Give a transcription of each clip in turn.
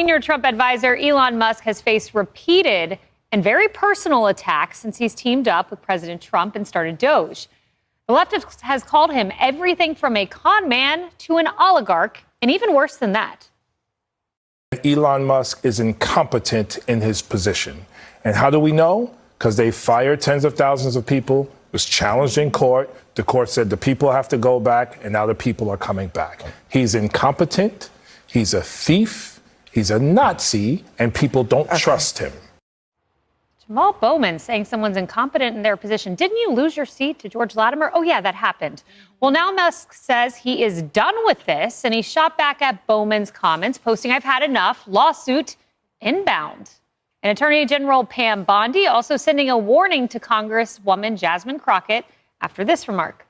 Senior Trump advisor Elon Musk has faced repeated and very personal attacks since he's teamed up with President Trump and started Doge. The left has called him everything from a con man to an oligarch, and even worse than that. Elon Musk is incompetent in his position. And how do we know? Because they fired tens of thousands of people, was challenged in court. The court said the people have to go back, and now the people are coming back. He's incompetent. He's a thief. He's a Nazi, and people don't trust him. Jamal Bowman saying someone's incompetent in their position. Didn't you lose your seat to George Latimer? Oh, yeah, that happened. Well, now Musk says he is done with this, and he shot back at Bowman's comments, posting, "I've had enough, lawsuit inbound." And Attorney General Pam Bondi also sending a warning to Congresswoman Jasmine Crockett after this remark.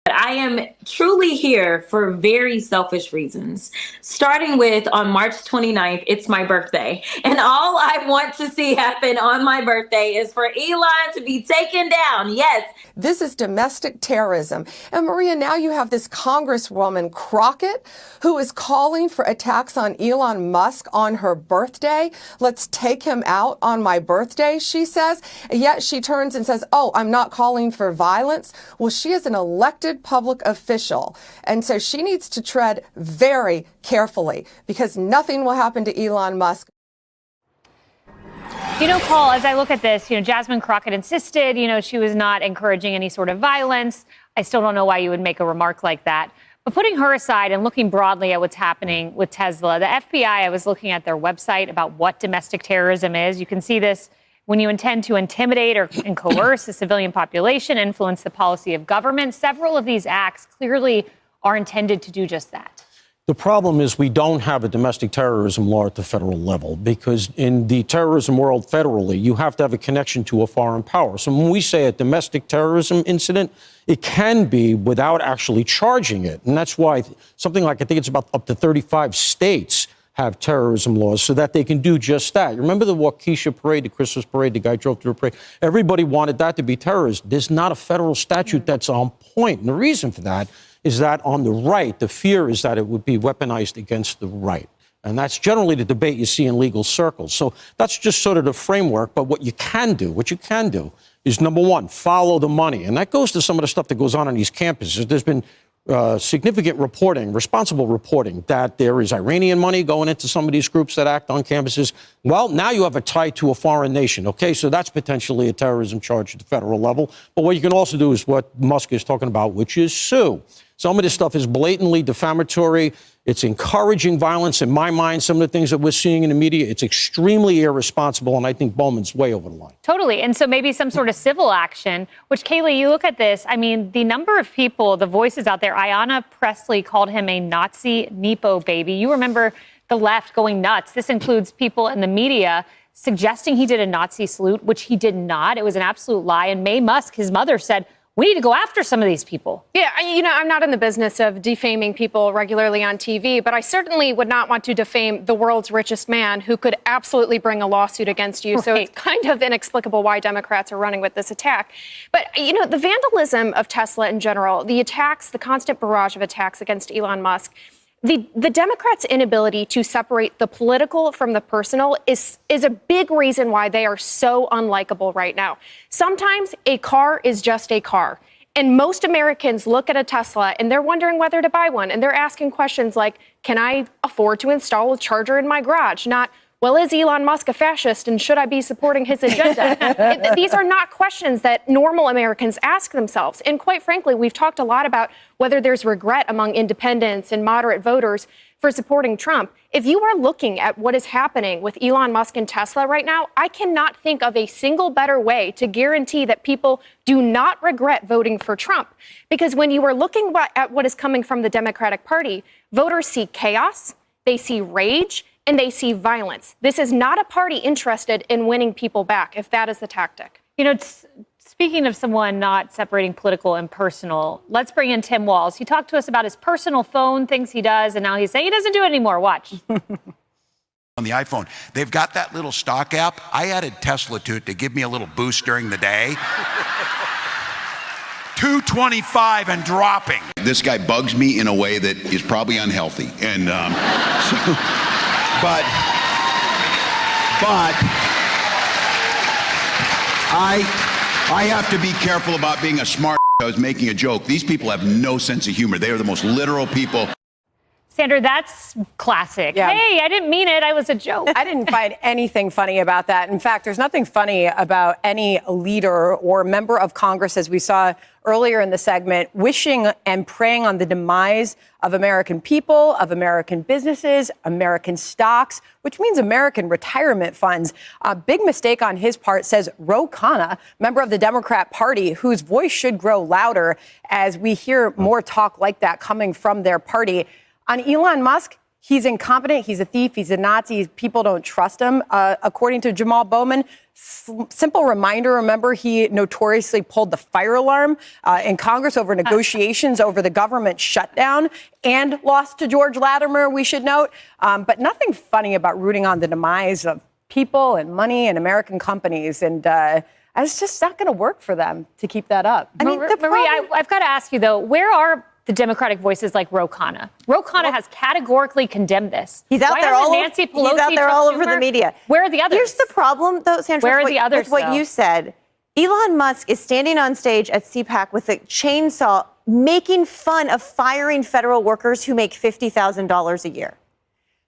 I am truly here for very selfish reasons. Starting with on March 29th, it's my birthday. And all I want to see happen on my birthday is for Elon to be taken down. Yes. This is domestic terrorism. And Maria, now you have this Congresswoman Crockett who is calling for attacks on Elon Musk on her birthday. Let's take him out on my birthday, she says. Yet she turns and says, "Oh, I'm not calling for violence." Well, she is an elected public official. And so she needs to tread very carefully because nothing will happen to Elon Musk. Paul, as I look at this, Jasmine Crockett insisted, she was not encouraging any sort of violence. I still don't know why you would make a remark like that. But putting her aside and looking broadly at what's happening with Tesla, the FBI, I was looking at their website about what domestic terrorism is. You can see this when you intend to intimidate and coerce the civilian population, influence the policy of government. Several of these acts clearly are intended to do just that. The problem is we don't have a domestic terrorism law at the federal level because in the terrorism world federally, you have to have a connection to a foreign power. So when we say a domestic terrorism incident, it can be without actually charging it. And that's why something like, I think it's about up to 35 states have terrorism laws so that they can do just that. You remember the Waukesha parade, the Christmas parade, the guy drove through a parade? Everybody wanted that to be terrorist. There's not a federal statute that's on point. And the reason for that is that on the right, the fear is that it would be weaponized against the right. And that's generally the debate you see in legal circles. So that's just sort of the framework. But what you can do is, number one, follow the money. And that goes to some of the stuff that goes on these campuses. There's been significant reporting, responsible reporting, that there is Iranian money going into some of these groups that act on campuses. Well, now you have a tie to a foreign nation. Okay, so that's potentially a terrorism charge at the federal level. But what you can also do is what Musk is talking about, which is sue. Some of this stuff is blatantly defamatory. It's encouraging violence. In my mind, some of the things that we're seeing in the media, it's extremely irresponsible. And I think Bowman's way over the line. Totally. And so maybe some sort of civil action, which, Kaylee, you look at this. I mean, the number of people, the voices out there, Ayanna Pressley called him a Nazi Nepo baby. You remember the left going nuts. This includes people in the media suggesting he did a Nazi salute, which he did not. It was an absolute lie. And Mae Musk, his mother, said, we need to go after some of these people. Yeah, I'm not in the business of defaming people regularly on TV, but I certainly would not want to defame the world's richest man who could absolutely bring a lawsuit against you. Right. So it's kind of inexplicable why Democrats are running with this attack. But, the vandalism of Tesla in general, the attacks, the constant barrage of attacks against Elon Musk, the Democrats' inability to separate the political from the personal is a big reason why they are so unlikable right now. Sometimes a car is just a car. And most Americans look at a Tesla and they're wondering whether to buy one. And they're asking questions like, can I afford to install a charger in my garage? Not, well, is Elon Musk a fascist and should I be supporting his agenda? These are not questions that normal Americans ask themselves. And quite frankly, we've talked a lot about whether there's regret among independents and moderate voters for supporting Trump. If you are looking at what is happening with Elon Musk and Tesla right now, I cannot think of a single better way to guarantee that people do not regret voting for Trump. Because when you are looking at what is coming from the Democratic Party, voters see chaos, they see rage, and they see violence. This is not a party interested in winning people back, if that is the tactic. Speaking of someone not separating political and personal, let's bring in Tim Walz. He talked to us about his personal phone, things he does, and now he's saying he doesn't do it anymore. Watch. On the iPhone, they've got that little stock app. I added Tesla to it to give me a little boost during the day. 225 and dropping. This guy bugs me in a way that is probably unhealthy. And But I have to be careful about being a smart. I was making a joke. These people have no sense of humor. They are the most literal people. Sandra, that's classic. Yeah. Hey, I didn't mean it. I was a joke. I didn't find anything funny about that. In fact, there's nothing funny about any leader or member of Congress, as we saw earlier in the segment, wishing and praying on the demise of American people, of American businesses, American stocks, which means American retirement funds. A big mistake on his part, says Ro Khanna, member of the Democrat Party, whose voice should grow louder as we hear more talk like that coming from their party. On Elon Musk, he's incompetent, he's a thief, he's a Nazi, people don't trust him. According to Jamal Bowman, simple reminder, remember he notoriously pulled the fire alarm in Congress over negotiations over the government shutdown and lost to George Latimer, we should note. But nothing funny about rooting on the demise of people and money and American companies. And it's just not going to work for them to keep that up. I mean, Marie, I've got to ask you, though, where are the Democratic voices like Ro Khanna? Ro Khanna has categorically condemned this. He's out there all over the media. Where are the others? Here's the problem, though, Sandra. Where are the others, with what you said? Elon Musk is standing on stage at CPAC with a chainsaw, making fun of firing federal workers who make $50,000 a year.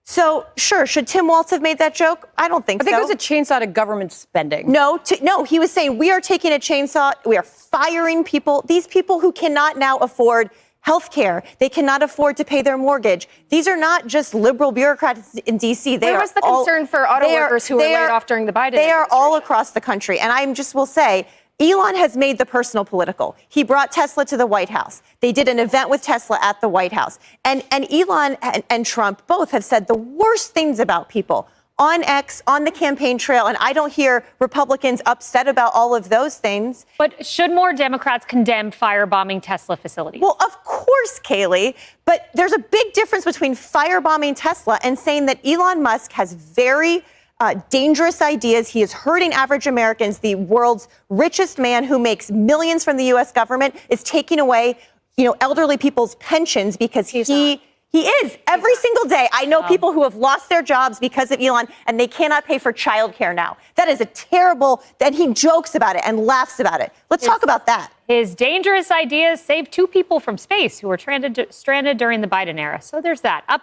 So, sure, should Tim Walz have made that joke? I don't think so. I think it was a chainsaw to government spending. No, he was saying we are taking a chainsaw, we are firing people, these people who cannot now afford health care. They cannot afford to pay their mortgage. These are not just liberal bureaucrats in D.C. Where was the concern for auto workers who were laid off during the Biden administration? They are all across the country. And I just will say, Elon has made the personal political. He brought Tesla to the White House. They did an event with Tesla at the White House. And Elon and Trump both have said the worst things about people on X, on the campaign trail, and I don't hear Republicans upset about all of those things. But should more Democrats condemn firebombing Tesla facilities? Well, of course, Kayleigh, but there's a big difference between firebombing Tesla and saying that Elon Musk has very dangerous ideas. He is hurting average Americans. The world's richest man who makes millions from the U.S. government is taking away, elderly people's pensions because He is every single day. I know people who have lost their jobs because of Elon and they cannot pay for childcare now. That is a terrible, that he jokes about it and laughs about it. Let's talk about that. His dangerous ideas saved 2 people from space who were stranded during the Biden era. So there's that. Up